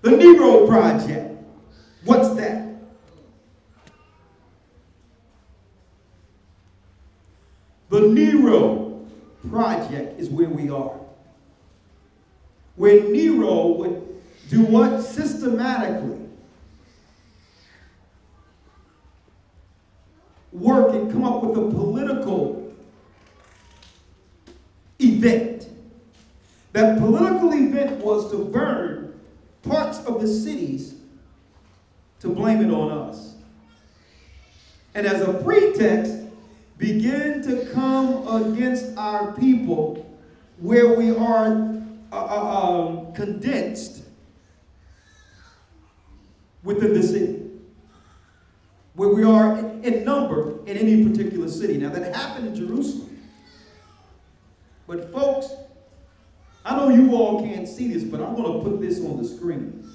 The Nero Project. What's that? The Nero Project is where we are. Where Nero would do what? Systematically work and come up with a political event. That political event was to burn parts of the cities to blame it on us. And as a pretext, begin to come against our people where we are condensed within the city. Where we are in number in any particular city. Now that happened in Jerusalem. But folks, I know you all can't see this, but I'm going to put this on the screen.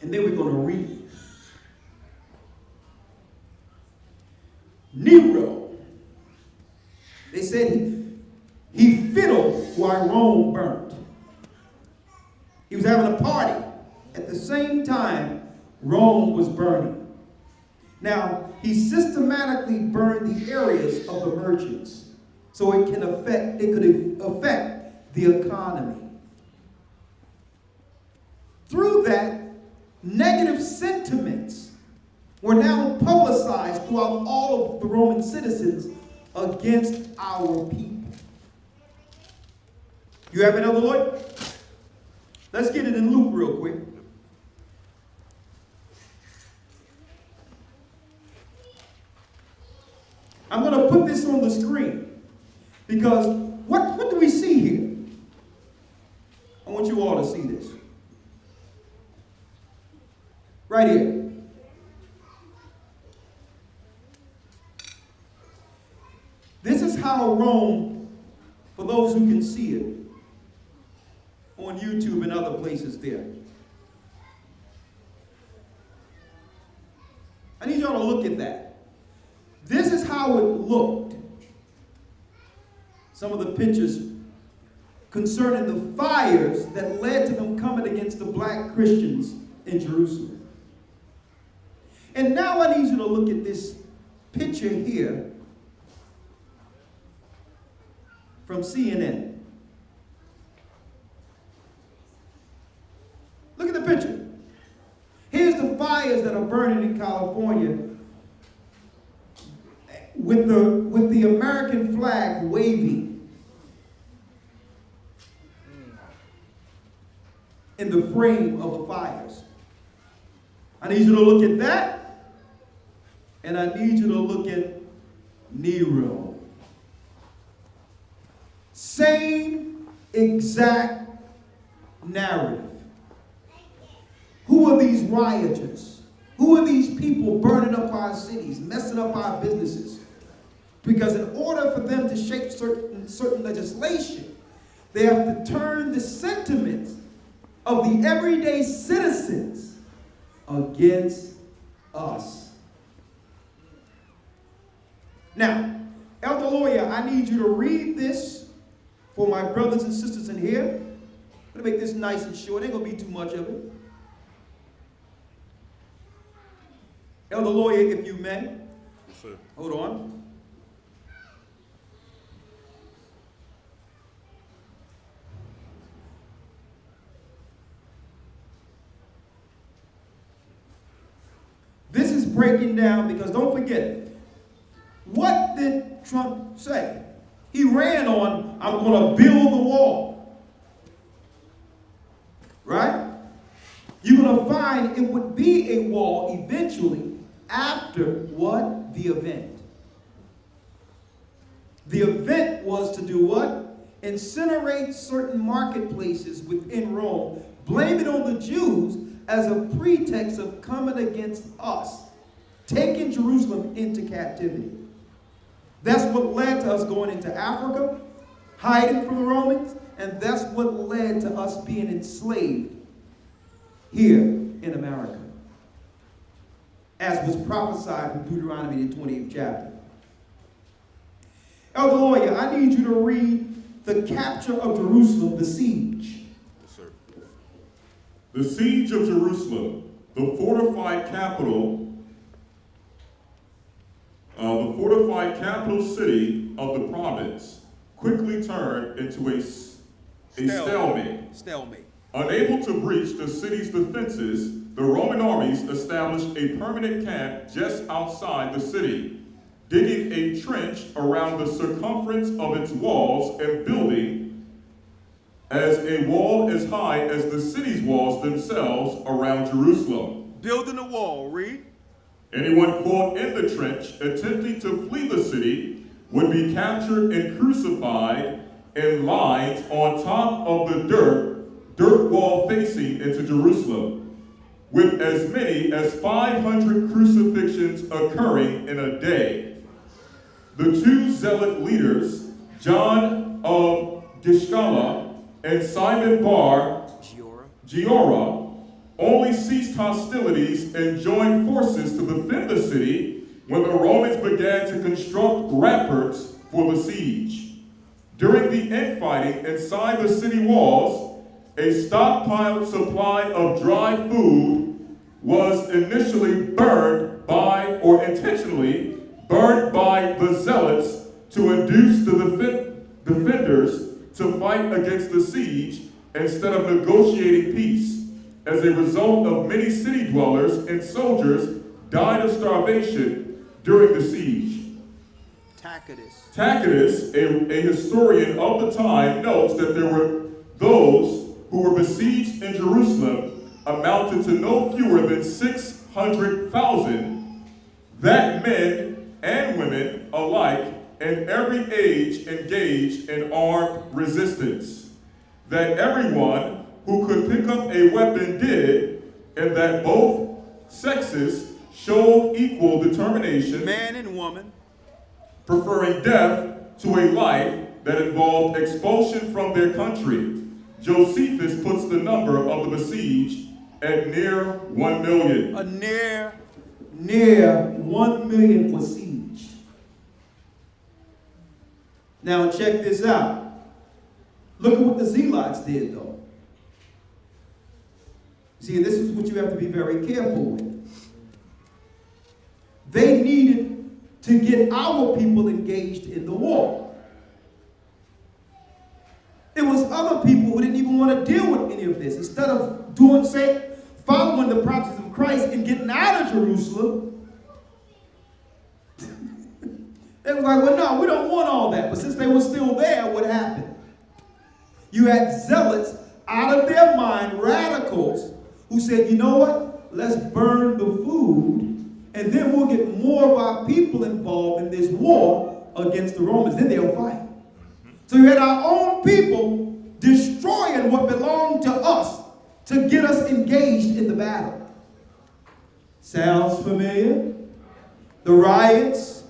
And then we're going to read it. Nero. They said he fiddled while Rome burned. He was having a party at the same time Rome was burning. Now, he systematically burned the areas of the merchants so it could affect the economy. Through that, negative sentiments were now publicized throughout all of the Roman citizens against our people. You have another Lloyd? Let's get it in Luke real quick. I'm going to put this on the screen because what do we see here? I want you all to see this. Right here. This is how Rome, for those who can see it, on YouTube and other places there. I need y'all to look at that. This is how it looked. Some of the pictures concerning the fires that led to them coming against the black Christians in Jerusalem. And now I need you to look at this picture here from CNN. Look at the picture. Here's the fires that are burning in California with the American flag waving in the frame of the fires. I need you to look at that, and I need you to look at Nero. Same exact narrative. Who are these rioters? Who are these people burning up our cities, messing up our businesses? Because in order for them to shape certain legislation, they have to turn the sentiments of the everyday citizens against us. Now, Elder Lawyer, I need you to read this for my brothers and sisters in here. I'm going to make this nice and short. Ain't going to be too much of it. Elder Lawyer, if you may. Yes, sir. Hold on. This is breaking down because don't forget, what did Trump say? He ran on, I'm going to build the wall. Right? You're going to find it would be a wall eventually after what? The event. The event was to do what? Incinerate certain marketplaces within Rome, blame it on the Jews as a pretext of coming against us, taking Jerusalem into captivity. That's what led to us going into Africa, hiding from the Romans, and that's what led to us being enslaved here in America, as was prophesied in Deuteronomy, the 20th chapter. Elder Lawyer, I need you to read the capture of Jerusalem, the siege. Yes, sir. The siege of Jerusalem, the fortified capital city of the province, quickly turned into a stalemate. Unable to breach the city's defenses, the Roman armies established a permanent camp just outside the city, digging a trench around the circumference of its walls and building as a wall as high as the city's walls themselves around Jerusalem. Building a wall, read. Anyone caught in the trench attempting to flee the city would be captured and crucified in lines on top of the dirt wall facing into Jerusalem, with as many as 500 crucifixions occurring in a day. The two zealot leaders, John of Gishgala and Simon Bar Giora, only ceased hostilities and joined forces to defend the city when the Romans began to construct ramparts for the siege. During the infighting inside the city walls, a stockpiled supply of dry food was initially burned by, or intentionally burned by, the zealots to induce the defenders to fight against the siege instead of negotiating peace. As a result of many city dwellers and soldiers died of starvation during the siege. Tacitus, a historian of the time, notes that there were those who were besieged in Jerusalem amounted to no fewer than 600,000, that men and women alike in every age engaged in armed resistance, that everyone who could pick up a weapon did, and that both sexes showed equal determination, man and woman, preferring death to a life that involved expulsion from their country. Josephus puts the number of the besieged at near 1 million. Near 1 million besieged. Now check this out. Look at what the Zealots did, though. See, this is what you have to be very careful with. They needed to get our people engaged in the war. It was other people who didn't even want to deal with any of this. Instead of following the prophecies of Christ and getting out of Jerusalem, they were like, well, no, we don't want all that. But since they were still there, what happened? You had zealots out of their mind, radicals, who said, you know what? Let's burn the food, and then we'll get more of our people involved in this war against the Romans. Then they'll fight. So you had our own people destroying what belonged to us to get us engaged in the battle. Sounds familiar? The riots,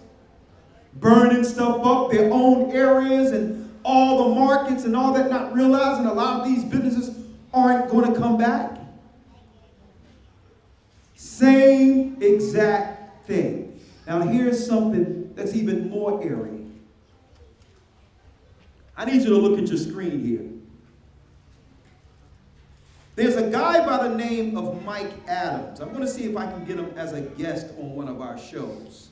burning stuff up, their own areas and all the markets and all that, not realizing a lot of these businesses aren't going to come back. Same exact thing. Now here's something that's even more eerie. I need you to look at your screen here. There's a guy by the name of Mike Adams. I'm going to see if I can get him as a guest on one of our shows.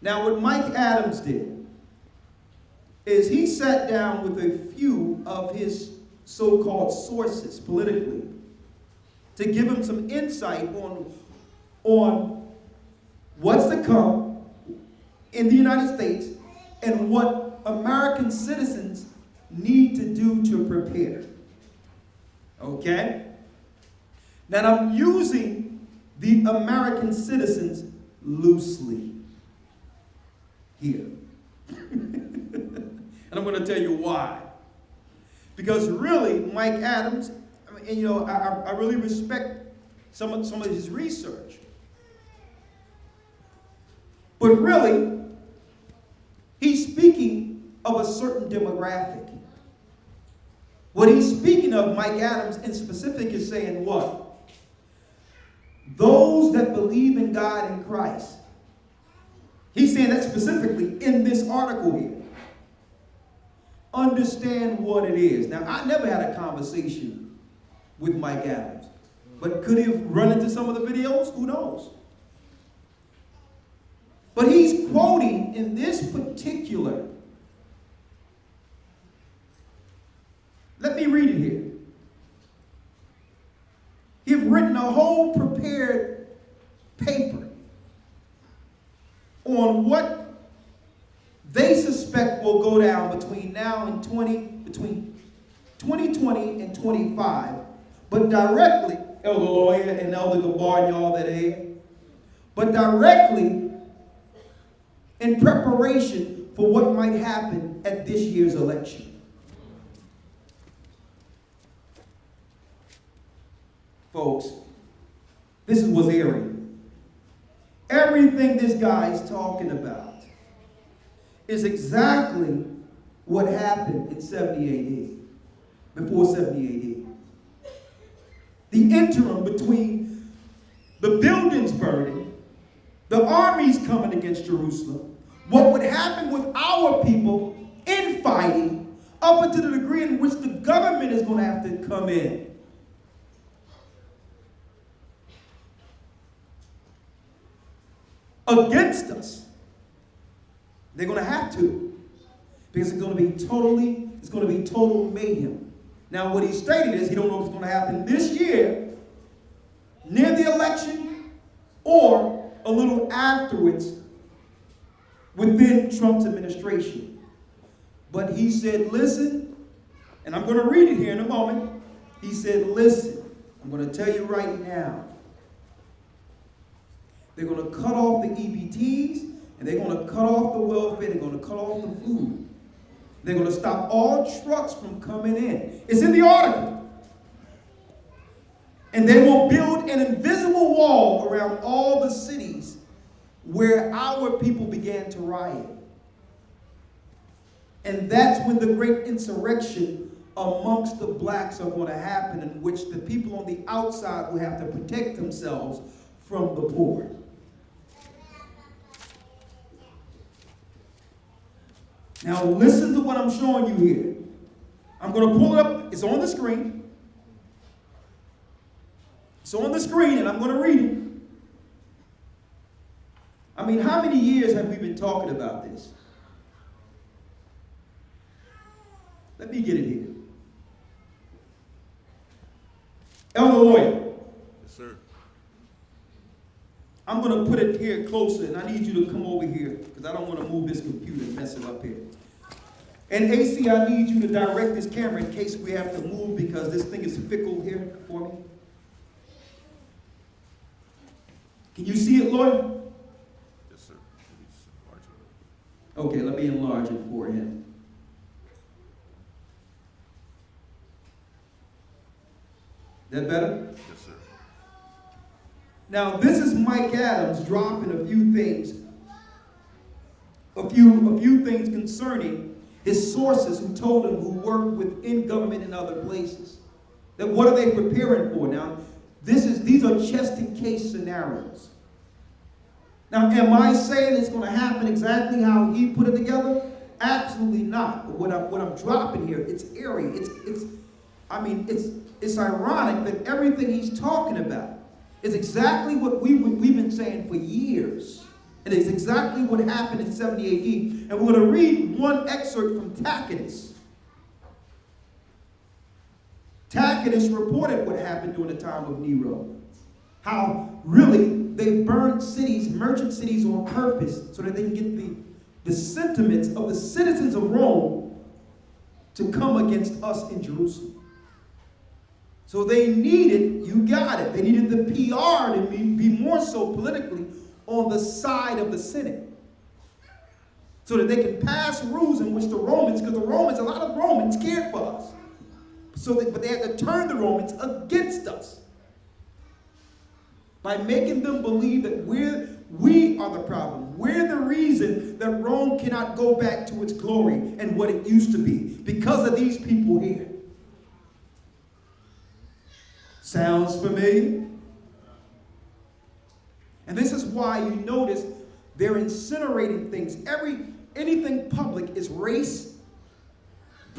Now what Mike Adams did is he sat down with a few of his so-called sources politically to give him some insight on what's to come in the United States and what American citizens need to do to prepare. Okay? Now I'm using the American citizens loosely here. And I'm going to tell you why. Because really, Mike Adams, and you know, I really respect some of his research. But really, he's speaking of a certain demographic. What he's speaking of, Mike Adams in specific, is saying what? Those that believe in God and Christ. He's saying that specifically in this article here. understand what it is. Now, I never had a conversation with Mike Adams, but could he have run into some of the videos? Who knows? But he's quoting in this particular, let me read it here. He's written a whole prepared paper on what they suspect will go down between now and 2020 and 25, but directly, Elder Lawyer and Elder Gabar and y'all that are here, but directly in preparation for what might happen at this year's election. Folks, this is what's airy. Everything this guy is talking about is exactly what happened in 70 AD, before 70 AD. The interim between the buildings burning, the armies coming against Jerusalem, what would happen with our people infighting, up until the degree in which the government is going to have to come in. Against us. They're going to have to, because it's going to be total mayhem. Now, what he stated is he don't know if it's going to happen this year, near the election, or a little afterwards within Trump's administration. But he said, listen, and I'm going to read it here in a moment. He said, listen, I'm going to tell you right now. They're going to cut off the EBTs, and they're going to cut off the welfare. They're going to cut off the food. They're going to stop all trucks from coming in. It's in the article. And they will build an invisible wall around all the cities where our people began to riot. And that's when the great insurrection amongst the blacks are going to happen, in which the people on the outside will have to protect themselves from the poor. Now listen to what I'm showing you here. I'm going to pull it up. It's on the screen. It's on the screen, and I'm going to read it. I mean, how many years have we been talking about this? Let me get it here. Elder Lawyer. Yes, sir. I'm going to put it here closer, and I need you to come over here, because I don't want to move this computer and mess it up here. And AC, I need you to direct this camera in case we have to move, because this thing is fickle here for me. Can you see it, Lawyer? Yes, sir. Okay, let me enlarge it for him. That better? Yes, sir. Now, this is Mike Adams dropping a few things. A few things concerning his sources who told him, who work within government and other places. That what are they preparing for? Now, these are just-in-case scenarios. Now, am I saying it's going to happen exactly how he put it together? Absolutely not. But what I'm dropping here, it's airy. It's ironic that everything he's talking about is exactly what we've been saying for years. And it's exactly what happened in 70 AD. And we're going to read one excerpt from Tacitus. Tacitus reported what happened during the time of Nero. How really they burned cities, merchant cities, on purpose so that they can get the sentiments of the citizens of Rome to come against us in Jerusalem. So they needed, you got it, they needed the PR to be more so politically on the side of the Senate. So that they can pass rules in which the Romans, because a lot of Romans cared for us. But they had to turn the Romans against us by making them believe that we are the problem. We're the reason that Rome cannot go back to its glory and what it used to be, because of these people here. Sounds familiar? And this is why you notice they're incinerating things. Anything public is race,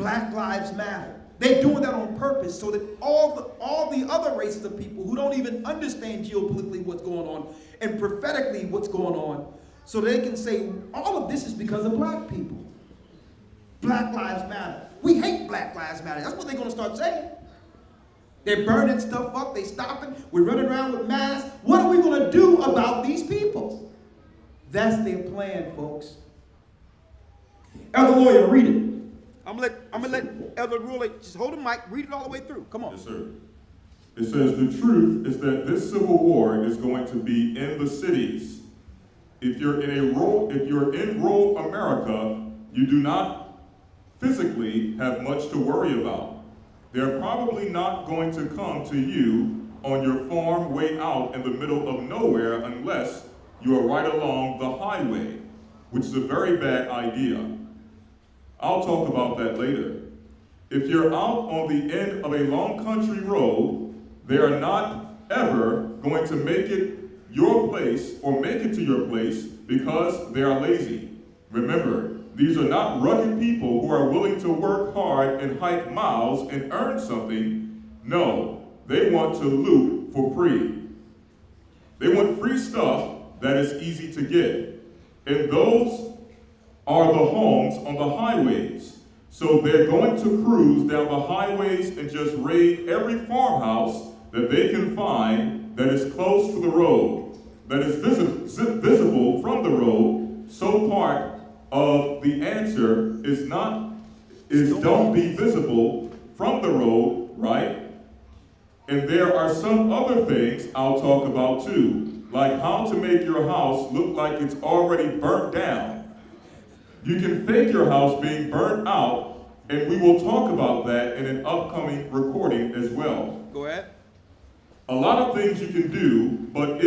Black Lives Matter. They're doing that on purpose so that all the other races of people who don't even understand geopolitically what's going on and prophetically what's going on, so they can say all of this is because of black people. Black Lives Matter. We hate Black Lives Matter. That's what they're going to start saying. They're burning stuff up. They're stopping. We're running around with masks. What are we going to do about these people? That's their plan, folks. Elder Lawyer, read it. I'm gonna let Elder Ruler just hold the mic, read it all the way through. Come on. Yes, sir. It says, the truth is that this civil war is going to be in the cities. If you're in rural America, you do not physically have much to worry about. They're probably not going to come to you on your farm way out in the middle of nowhere unless you are right along the highway, which is a very bad idea. I'll talk about that later. If you're out on the end of a long country road, they are not ever going to make it your place or make it to your place because they are lazy. Remember, these are not rugged people who are willing to work hard and hike miles and earn something. No, they want to loot for free. They want free stuff that is easy to get. And those are the homes on the highways. So they're going to cruise down the highways and just raid every farmhouse that they can find that is close to the road, that is visible from the road. So part of the answer is don't be visible from the road, right? And there are some other things I'll talk about too, like how to make your house look like it's already burnt down. You can fake your house being burnt out, and we will talk about that in an upcoming recording as well. Go ahead. A lot of things you can do, but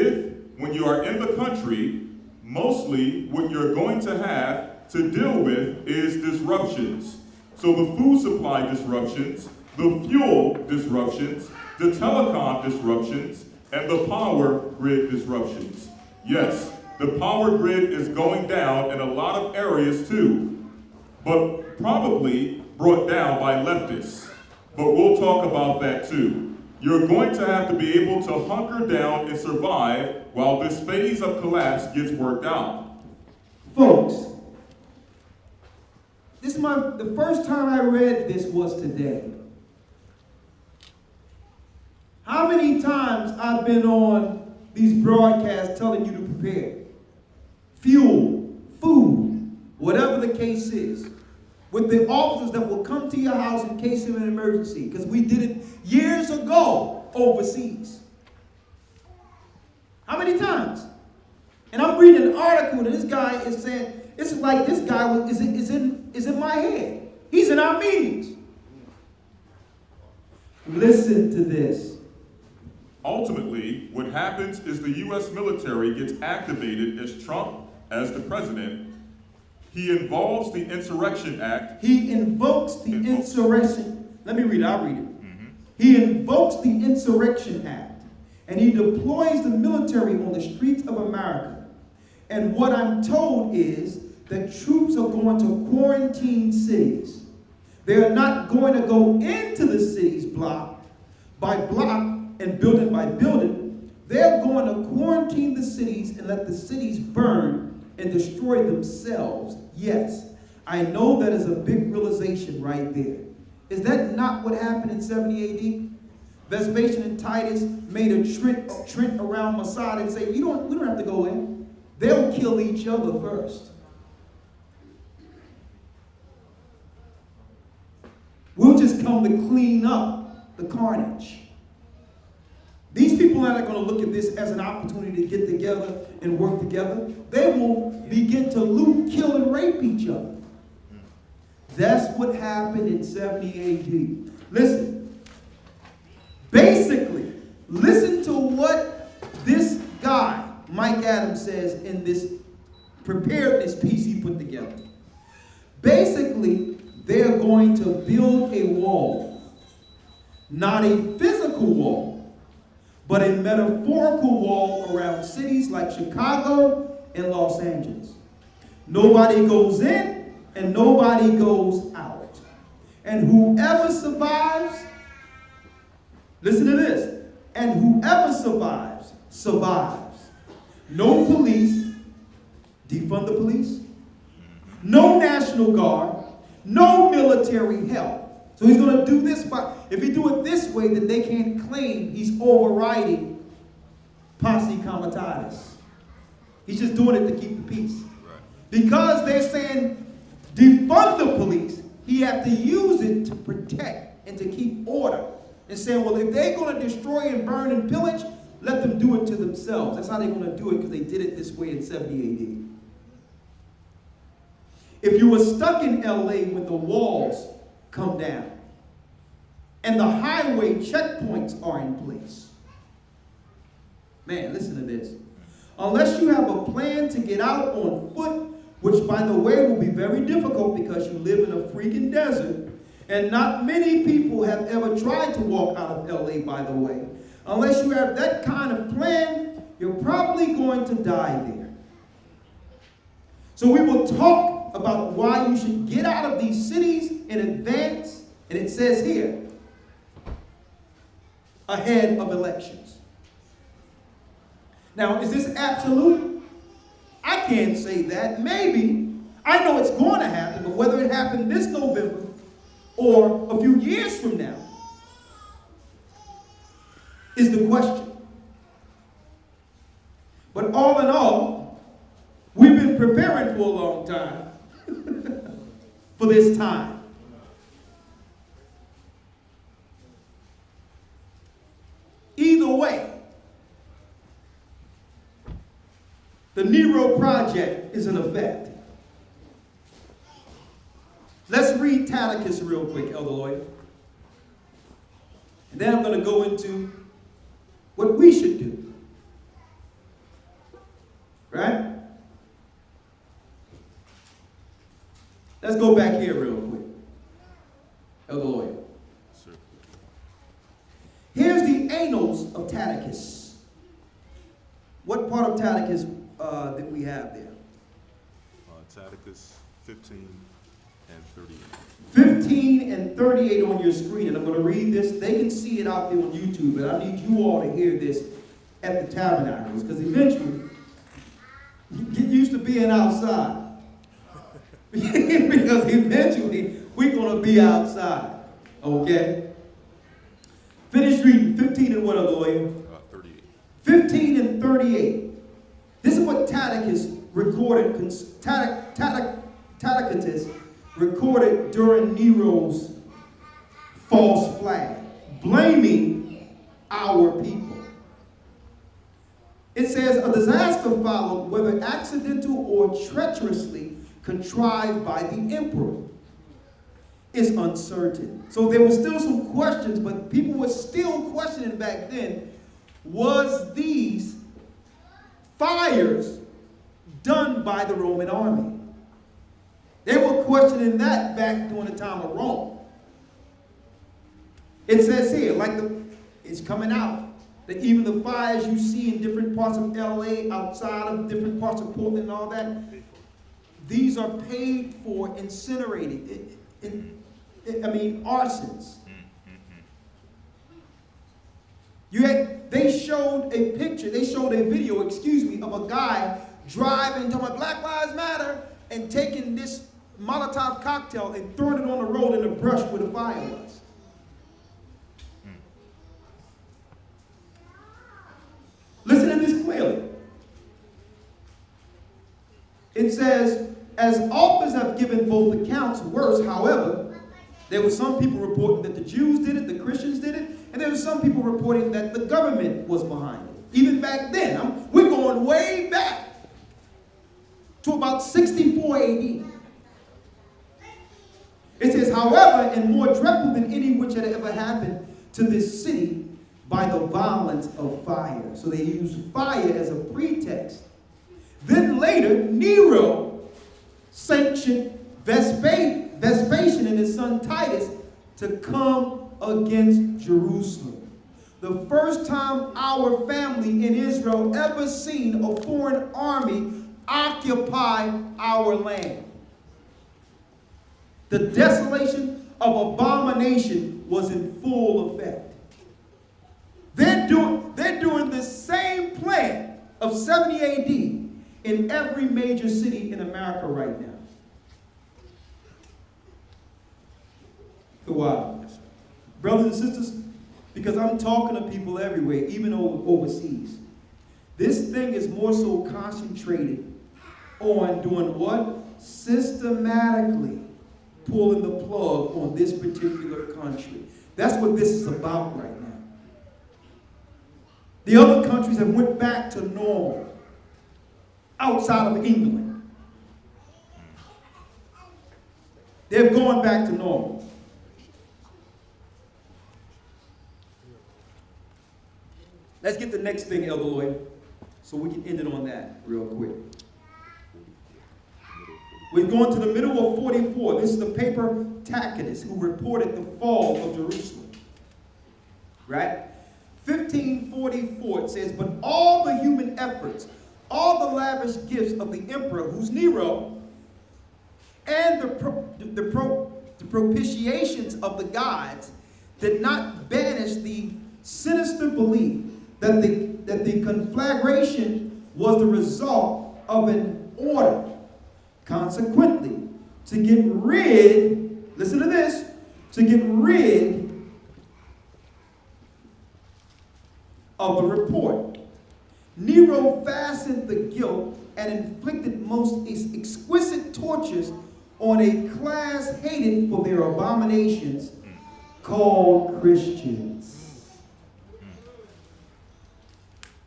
when you are in the country, mostly what you're going to have to deal with is disruptions. So the food supply disruptions, the fuel disruptions, the telecom disruptions, and the power grid disruptions. Yes, the power grid is going down in a lot of areas too, but probably brought down by leftists. But we'll talk about that too. You're going to have to be able to hunker down and survive while this phase of collapse gets worked out. Folks, the first time I read this was today. How many times I've been on these broadcasts telling you to prepare? Fuel, food, whatever the case is. With the officers that will come to your house in case of an emergency. Because we did it years ago overseas. How many times? And I'm reading an article and this guy is saying, this is like this guy is in my head. He's in our meetings. Listen to this. Ultimately, what happens is the U.S. military gets activated as Trump, as the president. He involves the Insurrection Act. He invokes the insurrection. Let me read it. I'll read it. Mm-hmm. He invokes the Insurrection Act, and he deploys the military on the streets of America. And what I'm told is that troops are going to quarantine cities. They are not going to go into the cities block by block and building by building. They're going to quarantine the cities and let the cities burn and destroy themselves. Yes, I know that is a big realization right there. Is that not what happened in 70 AD? Vespasian and Titus made a trench around Masada and say, we don't have to go in. They'll kill each other first. We'll just come to clean up the carnage. These people are not going to look at this as an opportunity to get together and work together. They will begin to loot, kill, and rape each other. That's what happened in 70 AD. Listen. Basically, listen to what this guy, Mike Adams, says in this preparedness piece he put together. Basically, they're going to build a wall. Not a physical wall, but a metaphorical wall around cities like Chicago and Los Angeles. Nobody goes in and nobody goes out. And whoever survives, listen to this, and whoever survives, survives. No police, defund the police, no National Guard, no military help. So he's going to do this, but if he do it this way, then they can't claim he's overriding posse comitatus. He's just doing it to keep the peace. Right. Because they're saying defund the police, he has to use it to protect and to keep order. And saying, well, if they're going to destroy and burn and pillage, let them do it to themselves. That's how they're going to do it, because they did it this way in 70 AD. If you were stuck in LA when the walls come down and the highway checkpoints are in place, man, listen to this. Unless you have a plan to get out on foot, which, by the way, will be very difficult because you live in a freaking desert, and not many people have ever tried to walk out of LA, by the way. Unless you have that kind of plan, you're probably going to die there. So we will talk about why you should get out of these cities in advance, and it says here, ahead of elections. Now, is this absolute? I can't say that. Maybe. I know it's going to happen, but whether it happened this November or a few years from now is the question. But all in all, we've been preparing for a long time for this time. Either way, the Nero project is in effect. Let's read Tacitus real quick, Elder Lloyd. And then I'm going to go into what we should do. Right? Let's go back here real quick. Elder Lloyd. Sir. Here's the annals of Tacitus. What part of Tacitus that we have there? Tacitus 15 and 38. 15 and 38 on your screen, and I'm going to read this. They can see it out there on YouTube, but I need you all to hear this at the tabernacles, because eventually, you get used to being outside. Because eventually, we're going to be outside. Okay? Finish reading 15 and what, other lawyer? 38. 15 and 38. This is what Tacitus recorded, Tacitus recorded during Nero's false flag, blaming our people. It says, a disaster followed, whether accidental or treacherously contrived by the emperor, is uncertain. So there were still some questions, but people were still questioning back then, was these fires done by the Roman army? They were questioning that back during the time of Rome. It says here, it's coming out, that even the fires you see in different parts of LA, outside of different parts of Portland and all that, these are paid for incinerated. Arsons. They showed a picture, they showed a video, of a guy driving, talking about Black Lives Matter, and taking this Molotov cocktail and throwing it on the road in the brush where the fire was. Listen to this clearly. It says, as authors have given both accounts worse, however, there were some people reporting that the Jews did it, the Christians did it, and there were some people reporting that the government was behind it. Even back then, we're going way back to about 64 AD. It says, however, and more dreadful than any which had ever happened to this city, by the violence of fire. So they used fire as a pretext. Then later, Nero sanctioned Vespasian and his son Titus to come against Jerusalem. The first time our family in Israel ever seen a foreign army occupy our land. The desolation of abomination was in full effect. They're doing the same plan of 70 AD in every major city in America right now. Why? Brothers and sisters, because I'm talking to people everywhere, even overseas. This thing is more so concentrated on doing what? Systematically pulling the plug on this particular country. That's what this is about right now. The other countries have went back to normal outside of England. They've gone back to normal. Let's get the next thing, Elder Lloyd, so we can end it on that real quick. We're going to the middle of 44. This is the paper Tacitus who reported the fall of Jerusalem. Right? 1544, it says, but all the human efforts, all the lavish gifts of the emperor, who's Nero, and the propitiations of the gods did not banish the sinister belief that the conflagration was the result of an order. Consequently, to get rid, listen to this, to get rid of the report, Nero fastened the guilt and inflicted most exquisite tortures on a class hated for their abominations called Christians.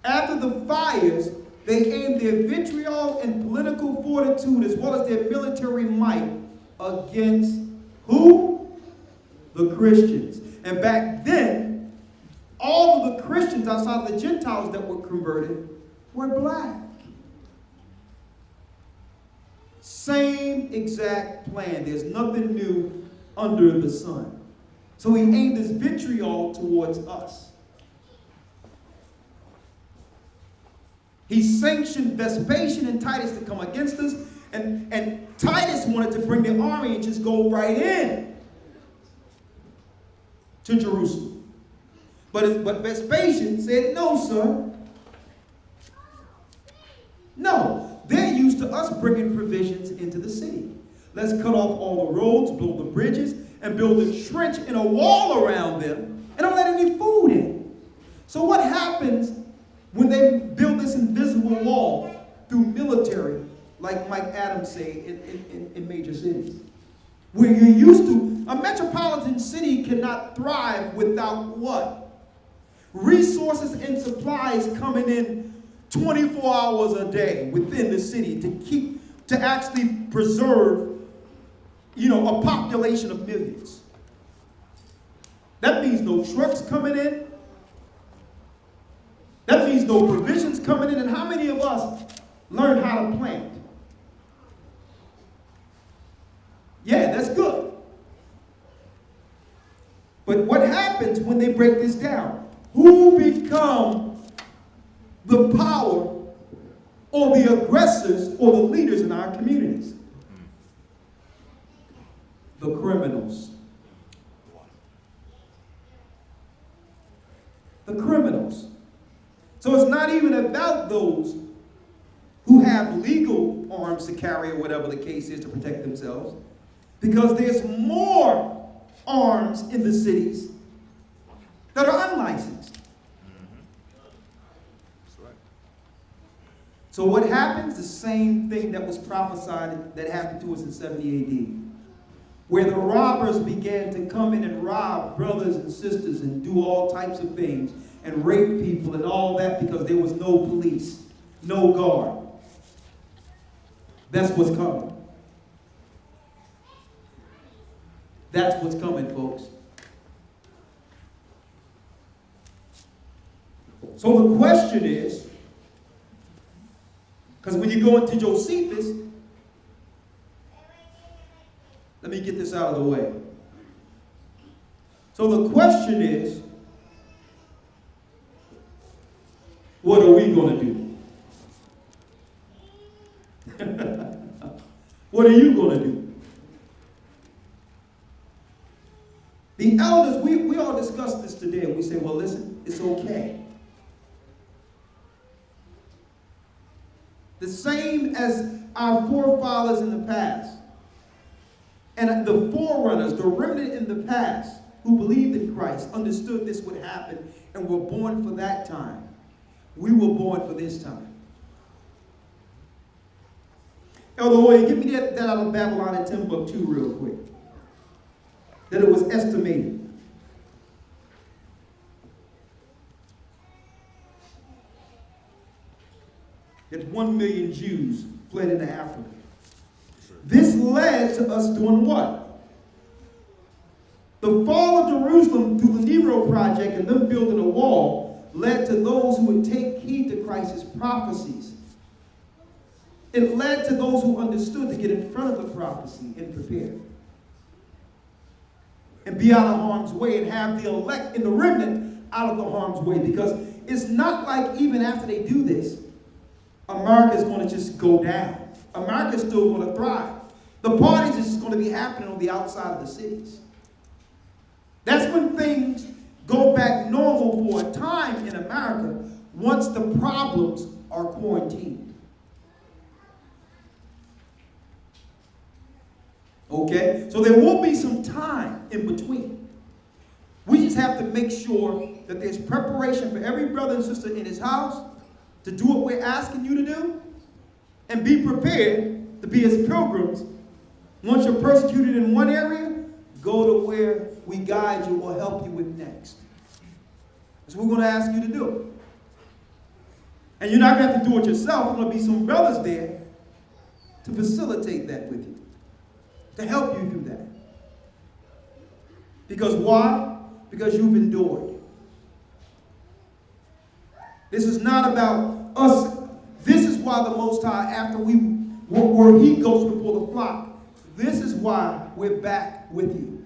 After the fires, they aimed their vitriol and political fortitude as well as their military might against who? The Christians. And back then, all of the Christians outside of the Gentiles that were converted were black. Same exact plan. There's nothing new under the sun. So he aimed his vitriol towards us. He sanctioned Vespasian and Titus to come against us. And Titus wanted to bring the army and just go right in to Jerusalem. But Vespasian said, no, sir. No, they're used to us bringing provisions into the city. Let's cut off all the roads, build the bridges, and build a trench and a wall around them, and don't let any food in. So what happens when they build this invisible wall through military, like Mike Adams say, in major cities? Where you're used to, a metropolitan city cannot thrive without what? Resources and supplies coming in 24 hours a day within the city to actually preserve, a population of millions. That means no trucks coming in. That means no provisions coming in. And how many of us learn how to plant? Yeah, that's good. But what happens when they break this down? Who become the power or the aggressors or the leaders in our communities? The criminals. The criminals. So it's not even about those who have legal arms to carry or whatever the case is to protect themselves, because there's more arms in the cities that are unlicensed. That's right. So what happens? The same thing that was prophesied that happened to us in 70 AD. Where the robbers began to come in and rob brothers and sisters and do all types of things and rape people and all that because there was no police, no guard. That's what's coming. That's what's coming, folks. So the question is, because when you go into Josephus, let me get this out of the way. So the question is, what are we going to do? What are you going to do? well, listen, it's okay. The same as our forefathers in the past. And the forerunners, the remnant in the past, who believed in Christ, understood this would happen, and were born for that time. We were born for this time. Elder Lawyer, give me that out of Babylon in Timbuktu real quick. That it was estimated. That 1 million Jews fled into Africa. This led to us doing what? The fall of Jerusalem through the Nero project and them building a wall led to those who would take heed to Christ's prophecies. It led to those who understood to get in front of the prophecy and prepare. And be out of harm's way and have the elect and the remnant out of the harm's way. Because it's not like even after they do this, America is going to just go down. America is still going to thrive. The parties is going to be happening on the outside of the cities. That's when things go back normal for a time in America once the problems are quarantined. Okay? So there will be some time in between. We just have to make sure that there's preparation for every brother and sister in his house to do what we're asking you to do, and be prepared to be as pilgrims. Once you're persecuted in one area, go to where we guide you or help you with next. That's what we're going to ask you to do. And you're not going to have to do it yourself. There's going to be some brothers there to facilitate that with you, to help you do that. Because why? Because you've endured. This is not about us. This is why the Most High, after where He goes before the flock, this is why we're back with you.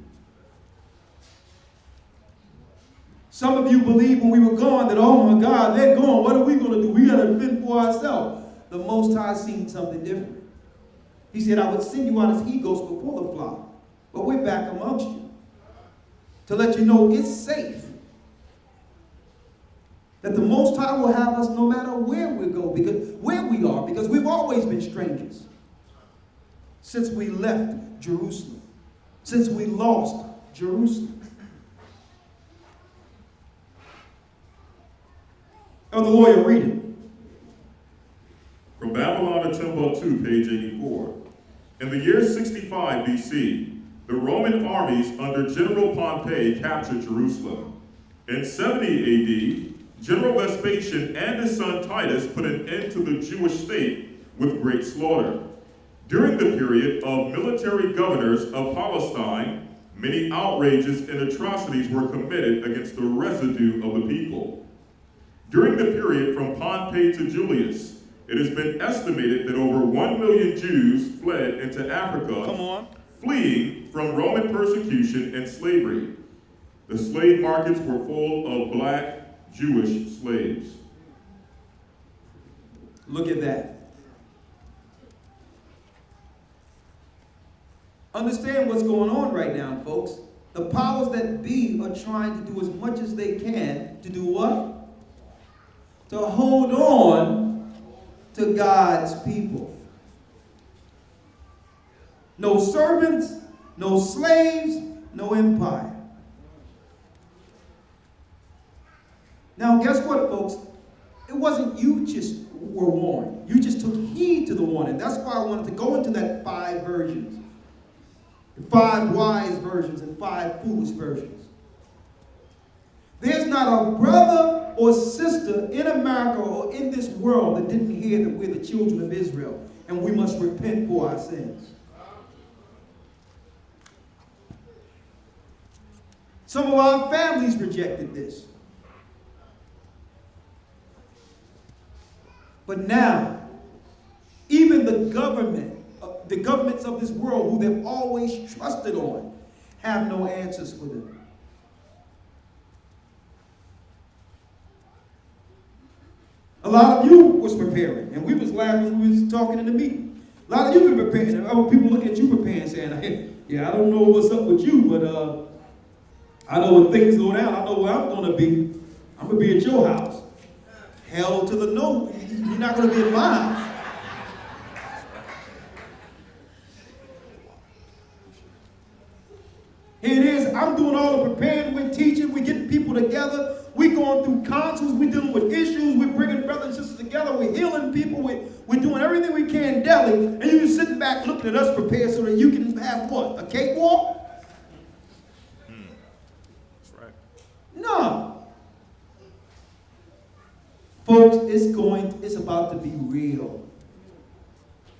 Some of you believe when we were gone that, oh my God, they're gone. What are we going to do? We got to fend for ourselves. The Most High seen something different. He said, I would send you out as He goes before the flock. But we're back amongst you to let you know it's safe. That the Most High will have us no matter where we go, because we've always been strangers. Since we left Jerusalem. Since we lost Jerusalem. Elder Lawyer, read it. From Babylon to Timbuktu, page 84. In the year 65 BC, the Roman armies under General Pompey captured Jerusalem. In 70 AD, General Vespasian and his son Titus put an end to the Jewish state with great slaughter. During the period of military governors of Palestine, many outrages and atrocities were committed against the residue of the people. During the period from Pompey to Julius, it has been estimated that over 1 million Jews fled into Africa, fleeing from Roman persecution and slavery. The slave markets were full of black Jewish slaves. Look at that. Understand what's going on right now, folks. The powers that be are trying to do as much as they can to do what? To hold on to God's people. No servants, no slaves, no empire. Now, guess what, folks? It wasn't you just were warned. You just took heed to the warning. That's why I wanted to go into that 5 versions. 5 wise versions and 5 foolish versions. There's not a brother or sister in America or in this world that didn't hear that we're the children of Israel and we must repent for our sins. Some of our families rejected this. But now, even the governments of this world who they've always trusted on, have no answers for them. A lot of you was preparing, and we was laughing, we was talking in the meeting. A lot of you been preparing, and other people look at you preparing, saying, hey, yeah, I don't know what's up with you, but I know when things go down, I know where I'm going to be. could be at your house. Hell to the no. You're not going to be at my house. Here it is. I'm doing all the preparing. We're teaching. We're getting people together. We're going through councils. We're dealing with issues. We're bringing brothers and sisters together. We're healing people. We're doing everything we can daily. And you're sitting back looking at us prepared so that you can have what? A cakewalk? That's right. No. Folks, it's about to be real.